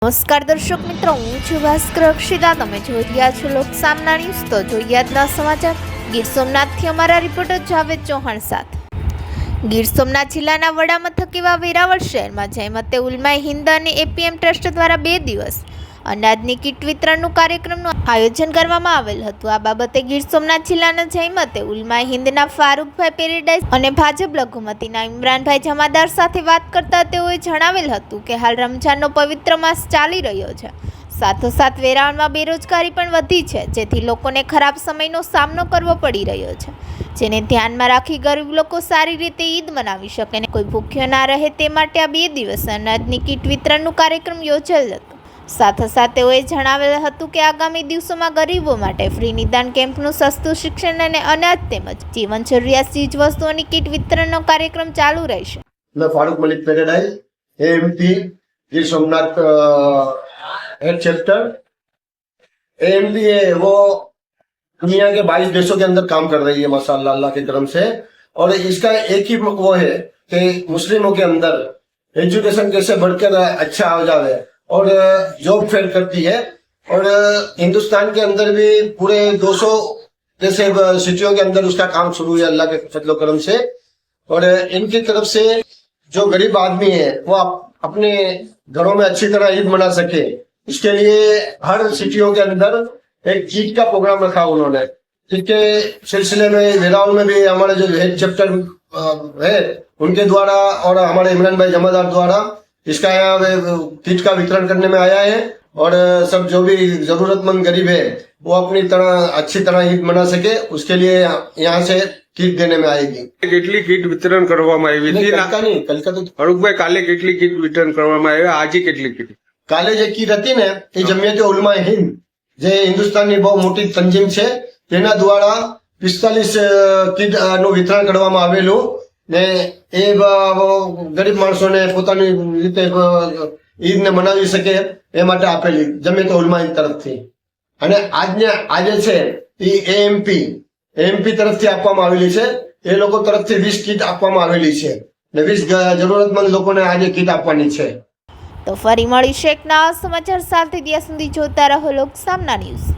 નમસ્કાર દર્શક મિત્રો, હું છું ભાસ્કર અક્ષિતા. તમે જોઈ રહ્યા છો લોકસામના ન્યૂઝ. તો જોઈએ આજના સમાચાર. ગીર સોમનાથથી અમારા રિપોર્ટર જાવેદ ચૌહાણ સાથે. ગીર સોમનાથ જિલ્લાના વડા મથક એવા વેરાવળ શહેરમાં જયમતે ઉલમાએ હિન્દ અને એપીએમ ટ્રસ્ટ દ્વારા 2 દિવસ અનાજની કીટ વિતરણનું કાર્યક્રમનું આયોજન કરવામાં આવેલ હતું. આ બાબતે ગીર સોમનાથ જિલ્લાના જયમતે ઉલમાએ હિન્દના ફારૂકભાઈ પેરેડાઈસ અને ભાજપ લઘુમતીના ઇમરાનભાઈ જમાદાર સાથે વાત કરતા તેઓએ જણાવેલ હતું કે હાલ રમઝાનનો પવિત્ર માસ ચાલી રહ્યો છે. સાથોસાથ વેરાવળમાં બેરોજગારી પણ વધી છે, જેથી લોકોને ખરાબ સમયનો સામનો કરવો પડી રહ્યો છે, જેને ધ્યાનમાં રાખી ગરીબ લોકો સારી રીતે ઈદ મનાવી શકે અને કોઈ ભૂખ્યો ના રહે તે માટે આ 2 દિવસ અનાજની કીટ વિતરણનું કાર્યક્રમ યોજેલ હતો. સાથોસાથ તેઓએ જણાવેલ હતું કે આગામી દિવસોમાં ગરીબો માટે ફ્રી નિદાન કેમ્પનું સસ્તું શિક્ષણ અને અનાજ તેમજ જીવન જરૂરિયાત ચીજ વસ્તુઓની કીટ વિતરણનો કાર્યક્રમ ચાલુ રહેશે. मैं Farooq Malik पेरेडाइज AMP Gir Somnath head chapter. AMP है वो दुनिया के 22 देशों के अंदर काम कर रही है माशाअल्लाह अल्लाह के करम से, और इसका एक ही वो है कि मुस्लिमों के अंदर एजुकेशन कैसे बढ़कर अच्छा हो जाए और जॉब फेयर करती है। और हिंदुस्तान के अंदर भी पूरे 200 जैसे सिटियों के अंदर उसका काम शुरू है अल्लाह के फजलो करम से। और इनकी तरफ से जो गरीब आदमी है वो अपने घरों में अच्छी तरह ईद मना सके, इसके लिए हर सिटियों के अंदर एक ईद का प्रोग्राम रखा उन्होंने, जिसके सिलसिले में वेरावल में भी हमारे जो हेड चैप्टर है उनके द्वारा और हमारे इमरान भाई जमादार द्वारा इसका यहाँ कीट का वितरण करने में आया है। और सब जो भी जरूरतमंद गरीब है वो अपनी तरह अच्छी तरह ईद मना सके, उसके लिए यहाँ से કીટ દેને में आएगी। કેટલી કીટ વિતરણ કરવામાં આવી હતી? કલકા તો ફારૂકભાઈ, કાલે કેટલી કીટ વિતરણ કરવામાં આવી? આજે કેટલી કીટ? કાલે જે કીટ હતી ને એ જમિયતે ઉલમા હિન્દ જે હિન્દુસ્તાનની બહુ મોટી તંજીમ છે તેના દ્વારા 45 કીટ નું વિતરણ કરવામાં આવેલું ને એ ગરીબ માણસોને પોતાની રીતે ઈદને મનાવી શકે એ માટે આપેલી જમિયતે ઉલમા હિન્દ તરફથી. અને આજે છે એ એએમપી તરફથી આપવામાં આવેલી છે. એ લોકો તરફથી 20 કીટ આપવામાં આવેલી છે ને 20 જરૂરતમંદ લોકોને આજે કીટ આપવાની છે. તો ફરી મળીશું એક નવા સમાચાર સાથે. ત્યાં સુધી જોતા રહો લોકસામના ન્યૂઝ.